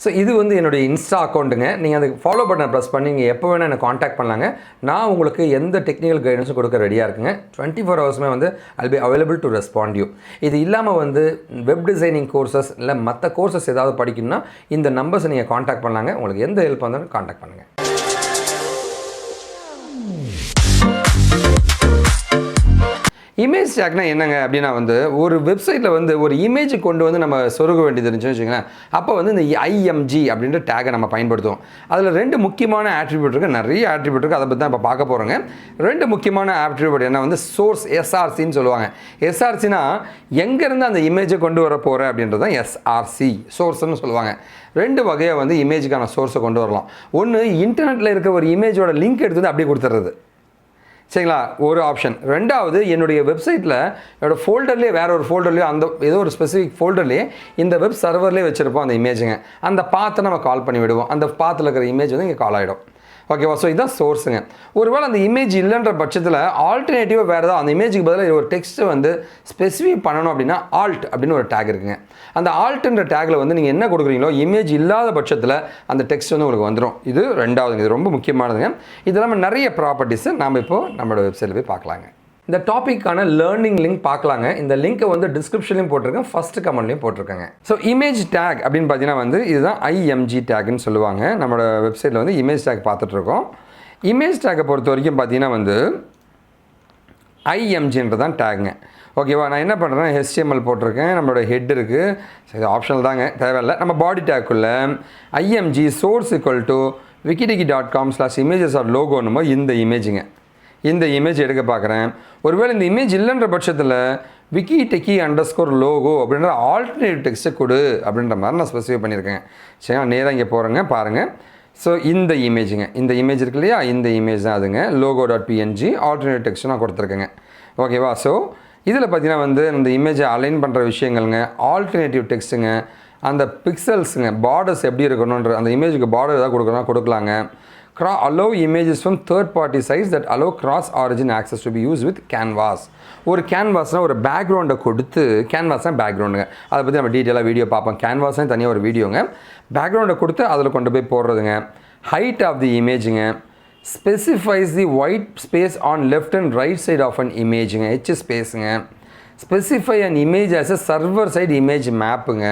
So இது வந்து என்னுடைய இன்ஸ்டா அக்கௌண்ட்டுங்க. நீங்கள் அதுக்கு ஃபாலோ பட்டனை ப்ரெஸ் பண்ணி நீங்கள் எப்போ வேணால் என்னை காண்டாக்ட் பண்ணலாங்க. நான் உங்களுக்கு எந்த டெக்னிக்கல் கைடன்ஸும் கொடுக்க ரெடியாக இருக்குங்க. 24 ஹவர்ஸுமே வந்து I'll be available to respond you. இது இல்லாமல் வந்து வெப் டிசைனிங் கோர்சஸ் இல்லை மற்ற கோர்சஸ் ஏதாவது படிக்கணும்னா இந்த நம்பர்ஸை நீங்கள் காண்டாக்ட் பண்ணலாங்க. உங்களுக்கு எந்த ஹெல்ப் வந்தாலும் காண்டாக்ட் பண்ணுங்கள். இமேஜ் டேக்னா என்னங்க அப்படின்னா வந்து ஒரு வெப்சைட்டில் வந்து ஒரு இமேஜ் கொண்டு வந்து நம்ம சொருக வேண்டியது இருந்துச்சுன்னு வச்சுக்கோங்களேன். அப்போ வந்து இந்த ஐஎம்ஜி அப்படின்ற டேகை நம்ம பயன்படுத்துவோம். அதில் 2 முக்கியமான ஆட்ரிபியூட் இருக்குது, நிறைய ஆட்ரிபியூட் இருக்குது. அதை பற்றி தான் இப்போ பார்க்க போகிறோங்க. 2 முக்கியமான ஆட்ரிபியூட் என்ன வந்து சோர்ஸ் எஸ்ஆர்சின்னு சொல்லுவாங்க. எஸ்ஆர்சினா எங்கேருந்து அந்த இமேஜை கொண்டு வர போகிறேன் அப்படின்றது தான் எஸ்ஆர்சி, சோர்ஸ்ன்னு சொல்லுவாங்க. 2 வகையாக வந்து இமேஜுக்கான சோர்ஸை கொண்டு வரலாம். ஒன்று, இன்டர்நெட்டில் இருக்க ஒரு இமேஜோட லிங்க் எடுத்து வந்து அப்படியே கொடுத்துட்றது, சரிங்களா, ஒரு ஆப்ஷன். 2வது, என்னுடைய வெப்சைட்டில் என்னோடய ஃபோல்டர்லேயே வேறு ஒரு ஃபோல்டர்லேயே அந்த ஏதோ ஒரு ஸ்பெசிஃபிக் ஃபோல்டர்லேயே இந்த வெப் சர்வர்லேயே வச்சுருப்போம் அந்த இமேஜுங்க. அந்த பாத்தை நம்ம கால் பண்ணி விடுவோம். அந்த பாத்தில் இருக்கிற இமேஜ் வந்து இங்கே கால் ஆகிடும். ஓகேவா? ஸோ இதுதான் சோர்ஸுங்க. ஒருவேளை அந்த இமேஜ் இல்லைன்ற பட்சத்தில் ஆல்டர்னேட்டிவாக வேறு ஏதாவது அந்த இமேஜுக்கு பதிலாக ஒரு டெக்ஸ்ட்டை வந்து ஸ்பெசிஃபை பண்ணணும் அப்படின்னா ஆல்ட் அப்படின்னு ஒரு டேக் இருக்குங்க. அந்த ஆல்ட்ன்ற டேக்கில் வந்து நீங்கள் என்ன கொடுக்குறீங்களோ இமேஜ் இல்லாத பட்சத்தில் அந்த டெக்ஸ்ட் வந்து உங்களுக்கு வந்துடும். இது 2வதுங்க. இது ரொம்ப முக்கியமானதுங்க. இது இல்லாமல் நிறைய ப்ராப்பர்ட்டிஸை நம்ம இப்போது நம்மளோட வெப்சைட்டில் போய் பார்க்கலாங்க. இந்த டாப்பிக்கான லேர்னிங் லிங்க் பார்க்கலாங்க. இந்த லிங்க்கை வந்து டிஸ்கிரிப்ஷன்லையும் போட்டிருக்கேன், ஃபஸ்ட்டு கமெண்ட்லையும் போட்டிருக்கேங்க. ஸோ இமேஜ் டேக் அப்படின்னு பார்த்தீங்கன்னா வந்து இதுதான் ஐஎம்ஜி டேக்னு சொல்லுவாங்க. நம்மளோட வெப்சைட்டில் வந்து இமேஜ் டேக் பார்த்துட்ருக்கோம். இமேஜ் டேக்கை பொறுத்த வரைக்கும் பார்த்தீங்கன்னா வந்து ஐஎம்ஜின்றது தான் டேக்குங்க. ஓகேவா? நான் என்ன பண்ணுறேன், HTML போட்டிருக்கேன், நம்மளோட ஹெட் இருக்குது. இது ஆப்ஷனல் தாங்க, தேவையில்லை. நம்ம பாடி டேக்குள்ளே ஐஎம்ஜி சோர்ஸ் wiki.com/images.logo இந்த இமேஜுங்க. இந்த இமேஜ் எடுக்க பார்க்குறேன். ஒருவேளை இந்த இமேஜ் இல்லைன்ற பட்சத்தில் wiki_logo அப்படின்ற ஆல்டர்னேட்டிவ் டெக்ஸ்ட்டை கொடு அப்படின்ற மாதிரி நான் ஸ்பெசிஃபை பண்ணியிருக்கேன். சரிங்களா? நேராக இங்கே போகிறேங்க, பாருங்கள். ஸோ இந்த இமேஜுங்க, இந்த இமேஜ் இருக்கு இல்லையா, இந்த இமேஜ் தான் அதுங்க. logo.png ஆல்டர்னேட்டிவ் டெக்ஸ்ட் நான் கொடுத்துருக்கேங்க. ஓகேவா? ஸோ இதில் பார்த்தீங்கன்னா வந்து இந்த இமேஜை அலைன் பண்ணுற விஷயங்கள்ங்க, ஆல்டர்னேட்டிவ் டெக்ஸ்ட்டுங்க, அந்த பிக்சல்ஸுங்க, பார்டர்ஸ் எப்படி இருக்கணுன்ற அந்த இமேஜுக்கு பார்டர் ஏதாவது கொடுக்கணும் கொடுக்கலாங்க. allow images from third party sites that allow cross origin access to be used with canvas. ஒரு கேன்வாஸ்னால் ஒரு பேக்ரவுண்டை கொடுத்து, கேன்வாஸ் தான் பேக்ரவுண்டுங்க, அதை பற்றி நம்ம டீட்டெயிலாக வீடியோ பார்ப்போம். கேன்வாஸ்னால் தனியாக ஒரு வீடியோங்க. பேக்ரவுண்டை கொடுத்து அதில் கொண்டு போய் போடுறதுங்க. ஹைட் ஆஃப் தி இமேஜுங்க, specifies the white space on left and right side of an image-ங்க, H space-ங்க. Specify an image as a server side image map-ங்க.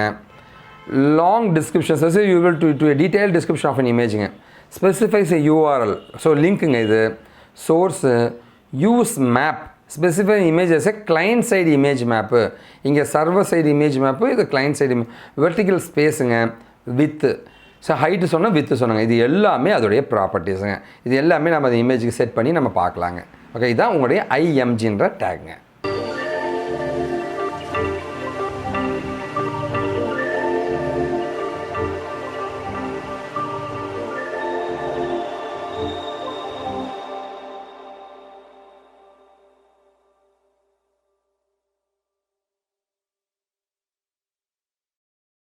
Long description, so you will to a detailed description of an image-ங்க. Specifies a URL, so link-ங்க இது. Source, use map, specify an image as a client side image map. இங்கே server side image map, இது client side image. Vertical space-ங்க, width. So height சொன்னால் with சொன்னாங்க. இது எல்லாமே அதோடைய ப்ராப்பர்ட்டிஸுங்க. இது எல்லாமே நம்ம அந்த இமேஜுக்கு செட் பண்ணி நம்ம பார்க்கலாங்க. ஓகே, இதுதான் உங்களுடைய ஐஎம்ஜின்ற டேக்குங்க.